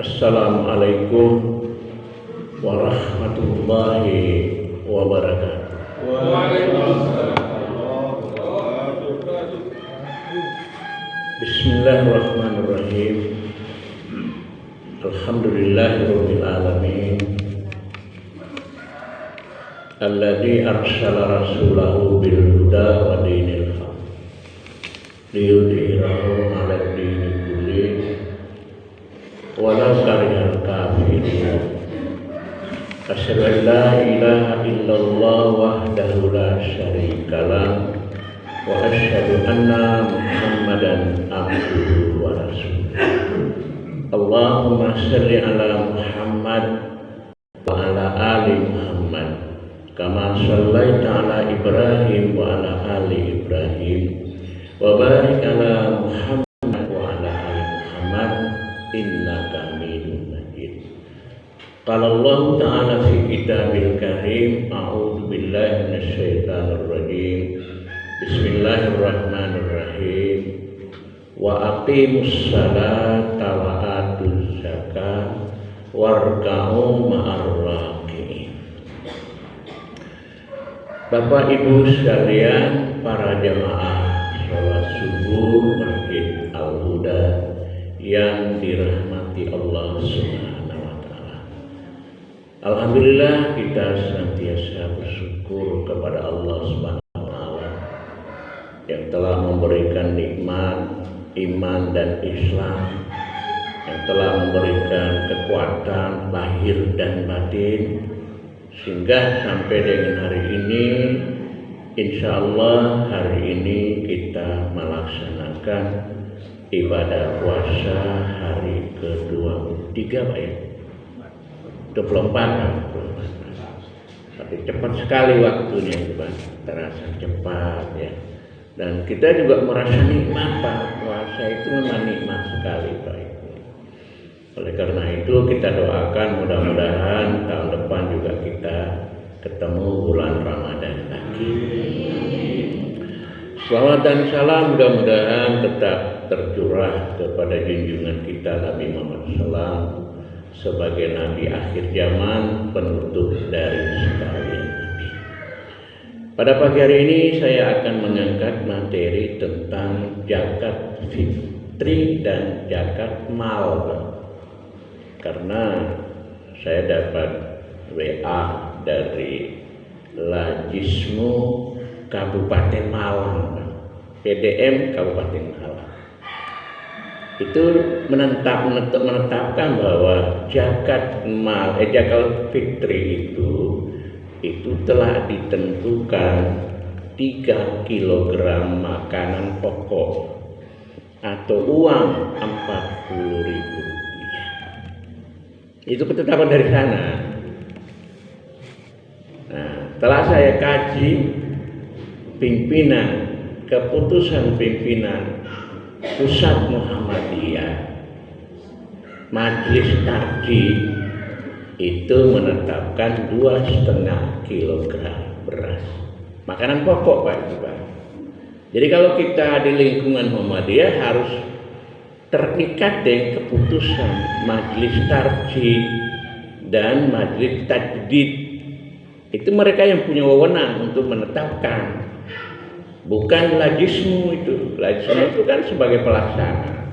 Assalamualaikum warahmatullahi wabarakatuh. Bismillahirrahmanirrahim. Alhamdulillahirabbil alamin. Alladzi arsala rasulahu bil huda wa dinil haq liyudhhirahu 'alad dini kulli walau karihal kafirun. Asyhadu an la ilaha illallah wahdahu la syarikalah wa asyhadu anna Muhammadan abduhu wa rasuluh. Allahumma shalli ala Muhammad wa ala ali Muhammad kama shallaita ala Ibrahim wa ala ali Ibrahim wa barik ala Muhammad wa ala ali Muhammad innaka Hamidum Majid. Qala Allah Ta'ala fi kitabil karim, a'udzu billahi minasyaitonir rajim. Bismillahirrahmanirrahim. Wa aqimus salata wa atuz zakata warka'u ma'ar raki'in. Bapak Ibu sekalian, para jamaah sholat subuh Masjid Al-Huda yang dirahmati Allah Subhanahu wa Ta'ala. Alhamdulillah, kita senantiasa bersyukur kepada Allah Subhanahu wa Ta'ala yang telah memberikan nikmat iman dan Islam, yang telah memberikan kekuatan lahir dan batin, sehingga sampai dengan hari ini, insya Allah hari ini kita melaksanakan ibadah puasa hari ke-23 Pak ya? 24 tapi cepat sekali waktunya Pak, terasa cepat ya. Dan kita juga merasa nikmat Pak, puasa itu memang nikmat sekali Pak. Oleh karena itu kita doakan mudah-mudahan tahun depan juga kita ketemu bulan Ramadan lagi. Salawat dan salam mudah-mudahan tetap tercurah kepada junjungan kita Nabi Muhammad SAW sebagai Nabi akhir zaman, penutup dari sekalian Nabi. Pada pagi hari ini saya akan mengangkat materi tentang zakat fitri dan zakat mal. Karena saya dapat WA dari Lajismu Kabupaten Malang, PDM Kabupaten Malang. Itu menetapkan bahwa zakat fitri itu telah ditentukan 3 kg makanan pokok atau uang 40.000 rupiah. Itu ketetapan dari sana. Nah, setelah saya kaji keputusan pimpinan Pusat Muhammadiyah, Majelis Takjid itu menetapkan 2,5 kg beras makanan pokok Pak. Jadi kalau kita di lingkungan Muhammadiyah harus terikat dengan keputusan Majelis Takjid dan Majelis Tajdid. Itu mereka yang punya wewenang untuk menetapkan, bukan Lajismu itu. Lajismu itu kan sebagai pelaksana.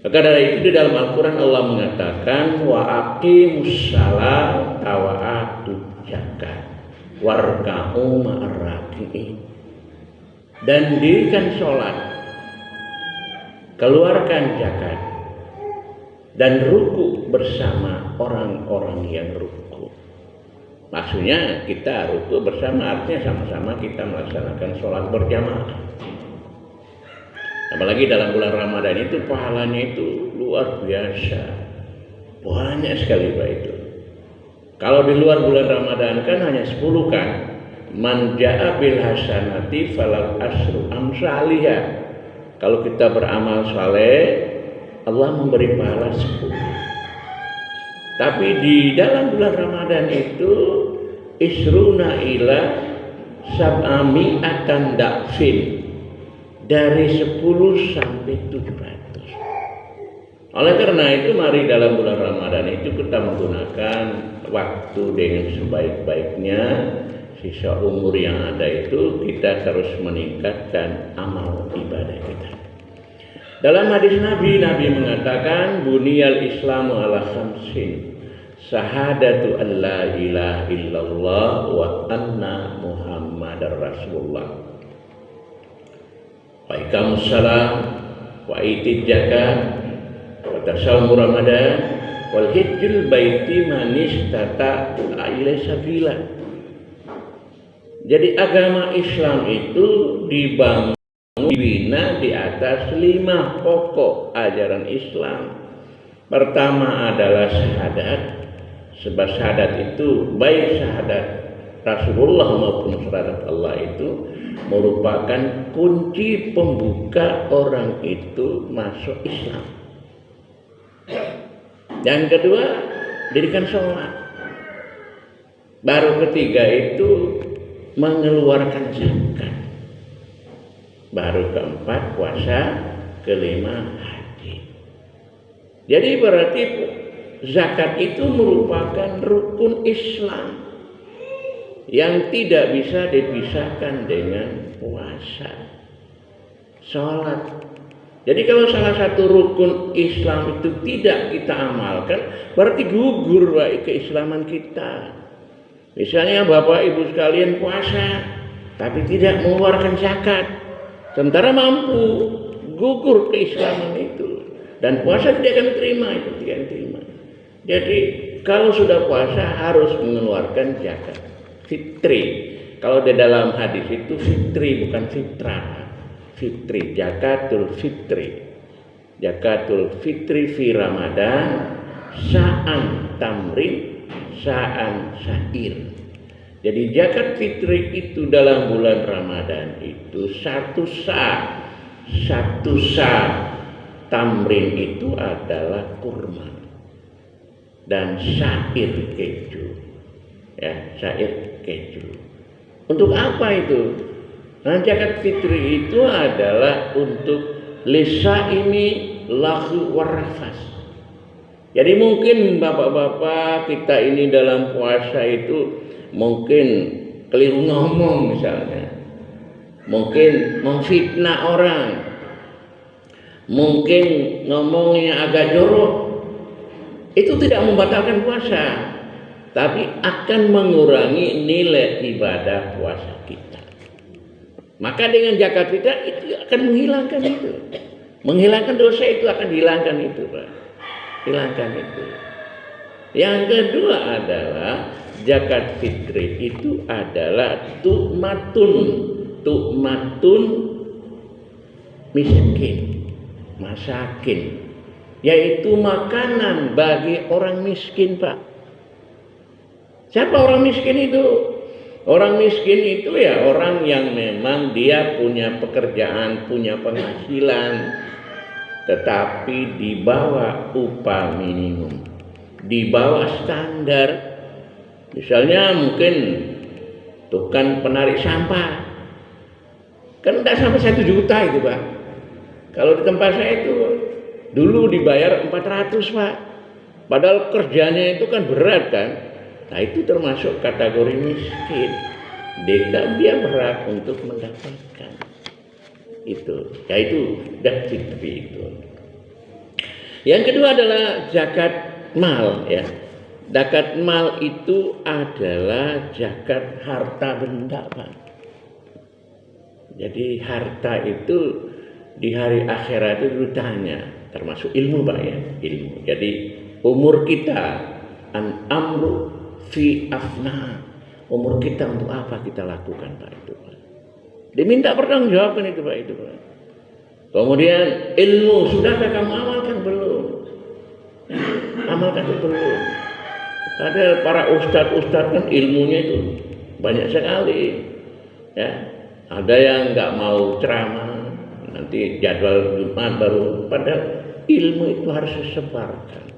Maka dari itu di dalam Al-Quran Allah mengatakan wa aqimus salata wa atuz zakat warka'u ma'ar raki'in. Dan dirikan sholat, keluarkan zakat, dan ruku bersama orang-orang yang ruku. Maksudnya kita ruku bersama, artinya sama-sama kita melaksanakan sholat berjamaah. Apalagi dalam bulan Ramadan itu pahalanya itu luar biasa, banyak sekali Pak itu. Kalau di luar bulan Ramadan kan hanya 10 kan. Man ja'a bil hasanati falahu asyru amsalihha. Kalau kita beramal saleh, Allah memberi pahala 10. Tapi di dalam bulan Ramadan itu isruna ila sab'ami'atan da'fin, dari 10 sampai 700. Oleh karena itu mari dalam bulan Ramadan itu kita menggunakan waktu dengan sebaik-baiknya. Sisa umur yang ada itu kita terus meningkatkan amal ibadah kita. Dalam hadis Nabi mengatakan buniyal Islamu ala khamsin. Syahadatu an la ilaha illallah wa anna Muhammadar Rasulullah. Wa iqamus salam wa itid zakat wa tasawum Ramadan wal hijjul baiti man istata ilaihi sabila. Jadi agama Islam itu dibangun, dibina di atas 5 pokok ajaran Islam. Pertama adalah syahadat. Sebab syahadat itu baik syahadat Rasulullah maupun syahadat Allah itu merupakan kunci pembuka orang itu masuk Islam. Yang kedua, dirikan sholat. Baru ketiga itu mengeluarkan zakat. Baru keempat puasa, kelima haji. Jadi berarti zakat itu merupakan rukun Islam yang tidak bisa dipisahkan dengan puasa, sholat. Jadi kalau salah satu rukun Islam itu tidak kita amalkan, berarti gugur baik keislaman kita. Misalnya Bapak Ibu sekalian puasa, tapi tidak mengeluarkan zakat, sementara mampu, gugur keislaman itu. Dan puasa tidak akan diterima, itu tidak diterima. Jadi kalau sudah puasa harus mengeluarkan zakat fitri. Kalau di dalam hadis itu fitri bukan fitrah. Fitri, zakatul fitri. Zakatul fitri fi Ramadan sa'an tamrin sa'an sa'ir. Jadi zakat fitri itu dalam bulan Ramadan itu satu sa' tamrin itu adalah kurma dan sa'ir keju. Ya, sa'ir keju. Untuk apa itu? Nah, zakat fitri itu adalah untuk lisa ini lahu warafas. Jadi mungkin bapak-bapak kita ini dalam puasa itu mungkin keliru ngomong misalnya, mungkin memfitnah orang, mungkin ngomongnya agak jorok. Itu tidak membatalkan puasa, tapi akan mengurangi nilai ibadah puasa kita. Maka dengan zakat fitrah itu akan menghilangkan itu. Menghilangkan dosa itu akan dihilangkan itu, Pak. Hilangkan itu. Yang kedua adalah zakat fitri itu adalah tukmatun miskin, masakin, yaitu makanan bagi orang miskin, Pak. Siapa orang miskin itu? Orang miskin itu ya orang yang memang dia punya pekerjaan, punya penghasilan, tetapi di bawah upah minimum, di bawah standar. Misalnya mungkin tukang penarik sampah, kan tidak sampai 1 juta itu, Pak. Kalau di tempat saya itu dulu dibayar 400, Pak. Padahal kerjanya itu kan berat kan. Nah itu termasuk kategori miskin. Dia berhak untuk mendapatkan itu. Yaitu zakat fitri itu. Yang kedua adalah zakat mal, ya. Zakat mal itu adalah zakat harta benda, Pak. Jadi harta itu di hari akhirat itu ditanya, termasuk ilmu, Pak, ya, ilmu. Jadi umur kita an amru fi afna, umur kita untuk apa kita lakukan, Pak, itu, Pak. Diminta pertanggungjawaban itu, Pak, itu, Pak. Kemudian ilmu, sudahkah kamu amalkan? Belum. Amalkan itu belum. Padahal para ustadz kan ilmunya itu banyak sekali, ya. Ada yang nggak mau ceramah, nanti jadwal Jumat baru. Padahal ilmu itu harus disebarkan.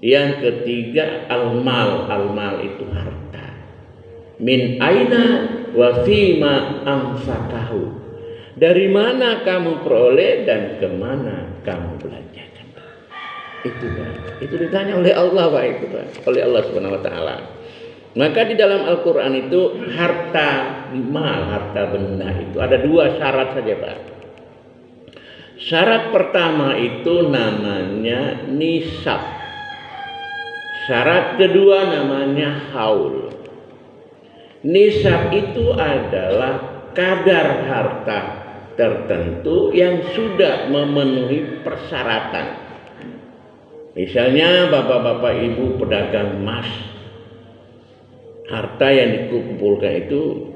Yang ketiga al-mal itu harta. Min aina wa fima anfaqahu. Dari mana kamu peroleh dan kemana kamu belanjakan. Itu Pak. Itu ditanya oleh Allah Pak itu Pak. Oleh Allah Subhanahu wa taala. Maka di dalam Al-Qur'an itu harta mal, harta benda itu ada 2 syarat saja Pak. Syarat pertama itu namanya nisab. Syarat kedua namanya haul. Nisab itu adalah kadar harta tertentu yang sudah memenuhi persyaratan. Misalnya bapak-bapak ibu pedagang emas, harta yang dikumpulkan itu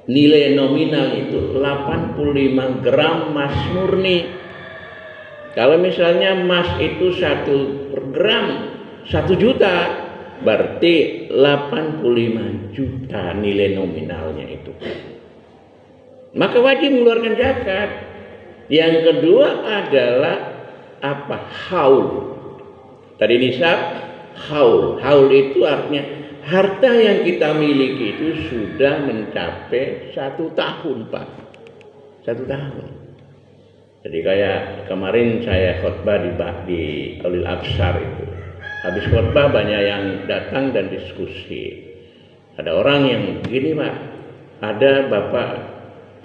nilai nominal itu 85 gram emas murni. Kalau misalnya emas itu 1 per gram 1 juta, berarti 85 juta nilai nominalnya itu. Maka wajib mengeluarkan zakat. Yang kedua adalah apa? Haul. Tadi nisab, haul. Haul itu artinya harta yang kita miliki itu sudah mencapai 1 tahun Pak. 1 tahun. Jadi kayak kemarin saya khotbah di Aulil Absar itu. Habis khotbah banyak yang datang dan diskusi. Ada orang yang gini Pak, ada bapak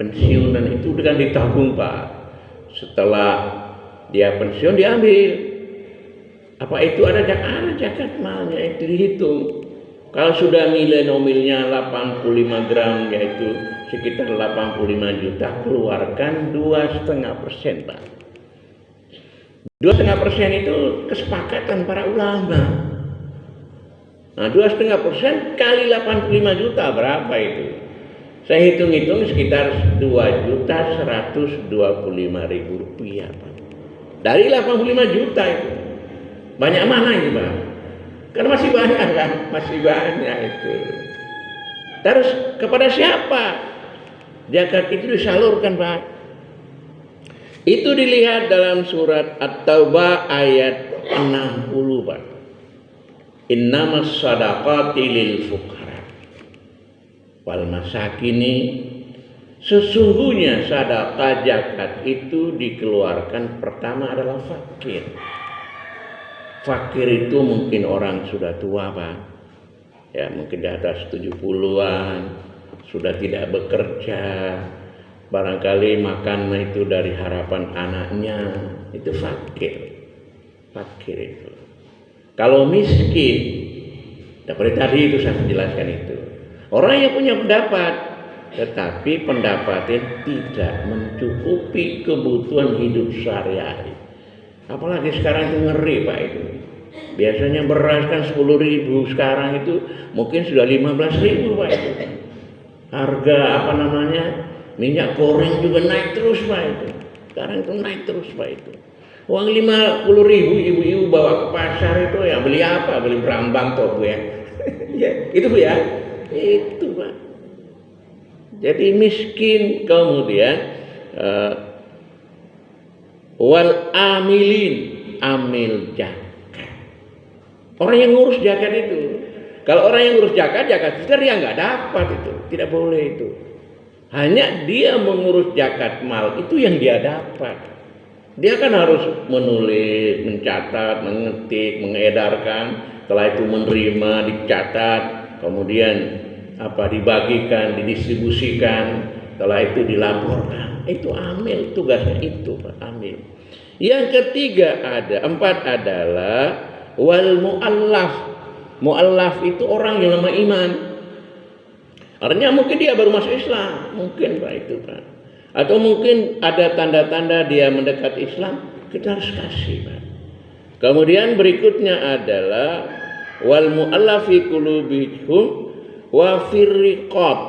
pensiunan itu dengan ditabung Pak. Setelah dia pensiun diambil. Apa itu ada zakat malnya itu dihitung. Kalau sudah nilai nominalnya 85 gram yaitu sekitar 85 juta, keluarkan 2,5% Pak. 2,5% itu kesepakatan para ulama. Nah 2,5% kali 85 juta berapa itu? Saya hitung-hitung sekitar 2.125.000 rupiah Pak. Dari 85 juta itu. Banyak mana itu Pak? Karena masih banyak kan? Masih banyak itu. Terus kepada siapa zakat itu disalurkan Pak? Itu dilihat dalam surat At-Taubah ayat 60 Pak. Innamas shadaqati lil fuqara wal masakini. Sesungguhnya sedekah zakat itu dikeluarkan pertama adalah fakir. Fakir itu mungkin orang sudah tua Pak. Ya mungkin di atas 70-an, sudah tidak bekerja. Barangkali makan itu dari harapan anaknya, itu fakir. Fakir itu. Kalau miskin, seperti tadi itu saya menjelaskan itu. Orang yang punya pendapat, tetapi pendapatnya tidak mencukupi kebutuhan hidup sehari-hari. Apalagi sekarang itu ngeri Pak itu. Biasanya beras kan 10.000, sekarang itu mungkin sudah 15.000 Pak itu. Harga minyak goreng juga naik terus Pak itu. Sekarang itu naik terus Pak itu. Uang 50.000 ibu-ibu bawa ke pasar itu ya beli apa? Beli berambang toh Bu ya. Ya itu Bu ya. Itu Pak. Jadi miskin kemudian wal amilin, amil zakat. Orang yang ngurus zakat itu. Kalau orang yang ngurus zakat fitrah dia nggak dapat itu, tidak boleh itu. Hanya dia mengurus zakat mal itu yang dia dapat. Dia kan harus menulis, mencatat, mengetik, mengedarkan. Setelah itu menerima, dicatat, kemudian dibagikan, didistribusikan. Setelah itu dilaporkan. Itu amil, tugasnya itu Pak, amil. Yang ketiga empat adalah wal mu'allaf. Mu'allaf itu orang yang lemah iman. Artinya mungkin dia baru masuk Islam, mungkin Pak itu Pak. Atau mungkin ada tanda-tanda dia mendekat Islam, kita harus kasih Pak. Kemudian berikutnya adalah wal mu'allafi qulubihum wa firriqab.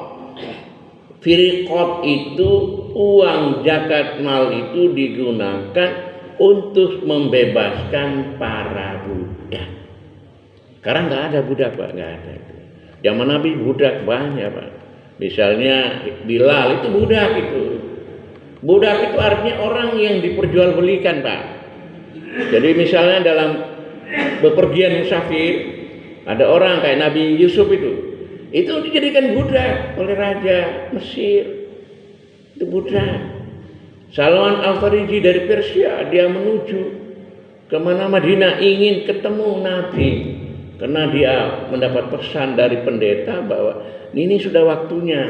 Firriqab itu uang zakat mal itu digunakan untuk membebaskan para budak. Sekarang nggak ada budak Pak, nggak ada. Zaman Nabi budak banyak Pak. Misalnya Bilal itu budak itu. Budak itu artinya orang yang diperjualbelikan Pak. Jadi misalnya dalam bepergian musafir ada orang kayak Nabi Yusuf itu dijadikan budak oleh Raja Mesir. Itu budak. Salman Al-Farisi dari Persia dia menuju kemana Madinah ingin ketemu Nabi, karena dia mendapat pesan dari pendeta bahwa ini sudah waktunya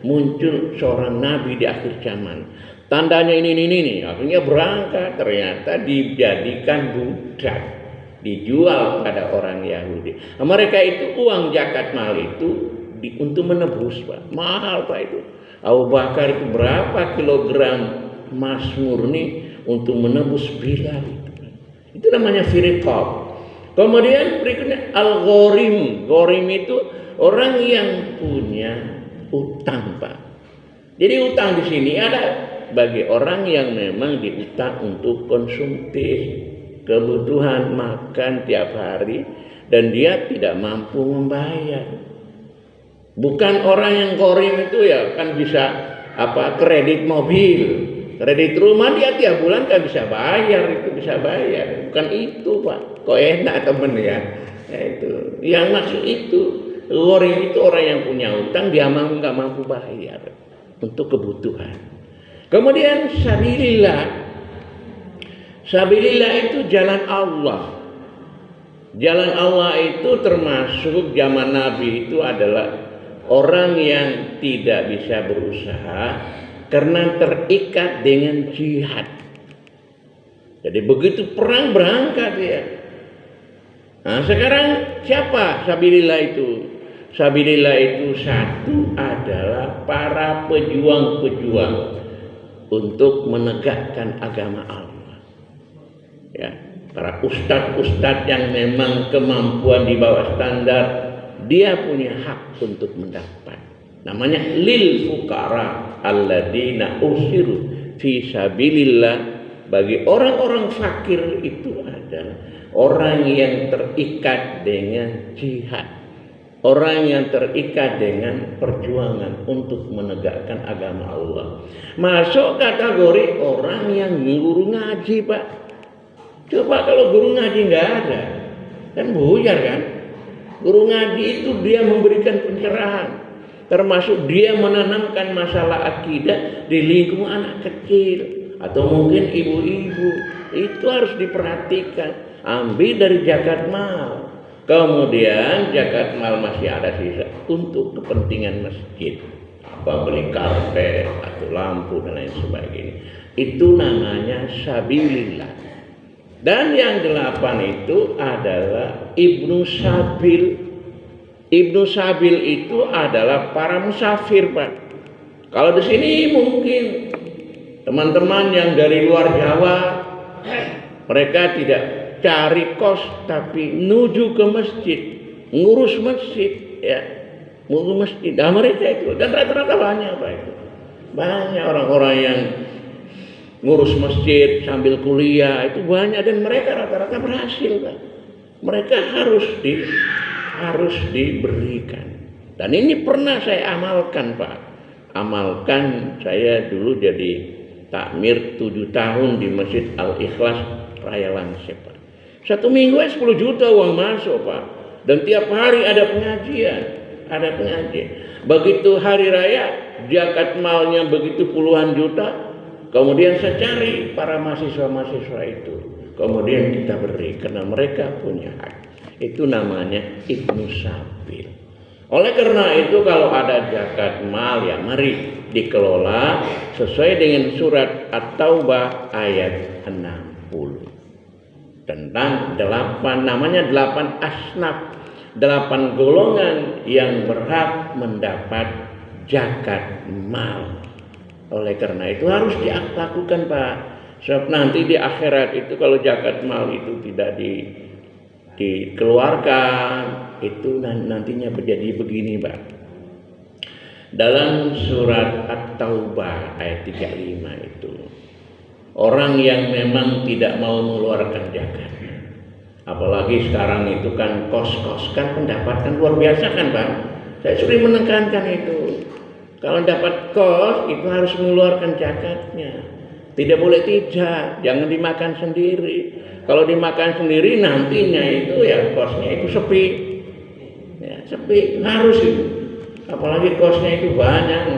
muncul seorang Nabi di akhir zaman. Tandanya ini. Akhirnya berangkat, ternyata dijadikan budak, dijual pada orang Yahudi. Nah, mereka itu uang zakat mal itu untuk menebus, Pak. Mahal, Pak, itu. Abu Bakar itu berapa kilogram emas murni untuk menebus Bilal itu. Itu namanya firqah. Kemudian berikutnya al-ghorim. Ghorim itu orang yang punya utang, Pak. Jadi utang di sini ada bagi orang yang memang diutang untuk konsumtif, kebutuhan makan tiap hari, dan dia tidak mampu membayar. Bukan orang yang ghorim itu ya kan bisa kredit mobil, kredit rumah, dia tiap bulan kan bisa bayar, itu bisa bayar. Bukan itu, Pak. Kok enak temen ya? Itu yang maksud itu. Ghorim itu orang yang punya utang, dia nggak mampu bayar untuk kebutuhan. Kemudian sabilillah. Sabilillah itu jalan Allah. Jalan Allah itu termasuk zaman Nabi itu adalah orang yang tidak bisa berusaha karena terikat dengan jihad. Jadi begitu perang berangkat ya. Nah, sekarang siapa sabilillah itu? Sabilillah itu satu adalah para pejuang-pejuang untuk menegakkan agama Allah. Ya, para ustadz-ustadz yang memang kemampuan di bawah standar, dia punya hak untuk mendapat. Namanya lil fuqara alladzina usiru fi sabilillah. Bagi orang-orang fakir itu adalah orang yang terikat dengan jihad, orang yang terikat dengan perjuangan untuk menegakkan agama Allah. Masuk kategori orang yang guru ngaji, Pak. Coba kalau guru ngaji nggak ada, kan buyar kan? Guru ngaji itu dia memberikan pencerahan, termasuk dia menanamkan masalah akidah di lingkungan anak kecil atau mungkin ibu-ibu. Itu harus diperhatikan. Ambil dari zakat mal, kemudian zakat mal masih ada sisa untuk kepentingan masjid, beli karpet atau lampu dan lain sebagainya. Itu namanya sabilillah. Dan yang 8 itu adalah Ibnu Sabil. Ibnu Sabil itu adalah para musafir, Pak. Kalau di sini mungkin teman-teman yang dari luar Jawa, mereka tidak cari kos tapi menuju ke masjid, ngurus masjid, ya, ngurus masjid. Nah, mereka itu, dan rata-rata banyak, Pak, itu. Banyak orang-orang yang ngurus masjid sambil kuliah, itu banyak, dan mereka rata-rata berhasil, Pak. Mereka harus diberikan. Dan ini pernah saya amalkan, Pak. Amalkan, saya dulu jadi takmir 7 tahun di Masjid Al-Ikhlas Raya Langsep, Pak. 1 minggu 10 juta uang masuk, Pak. Dan tiap hari ada pengajian. Begitu hari raya, zakat malnya begitu puluhan juta. Kemudian saya cari para mahasiswa-mahasiswa itu. Kemudian kita beri, karena mereka punya hak. Itu namanya Ibnu Sabil. Oleh karena itu kalau ada zakat mal, ya mari dikelola sesuai dengan surat At-Taubah ayat 60. Tentang 8, namanya 8 asnaf, 8 golongan yang berhak mendapat zakat mal. Oleh karena itu harus dilakukan, Pak. Sebab nanti di akhirat itu kalau zakat mal itu tidak dikeluarkan, itu nantinya menjadi begini, Pak. Dalam surat At-Taubah ayat 35 itu, orang yang memang tidak mau mengeluarkan zakatnya, apalagi sekarang itu kan kos-kos kan pendapatan luar biasa kan, Pak. Saya sering menekankan itu. Kalau dapat kos itu harus mengeluarkan zakatnya. Tidak boleh tidak, jangan dimakan sendiri. Kalau dimakan sendiri nantinya itu ya kosnya itu sepi. Ya, sepi, harus itu. Apalagi kosnya itu banyak.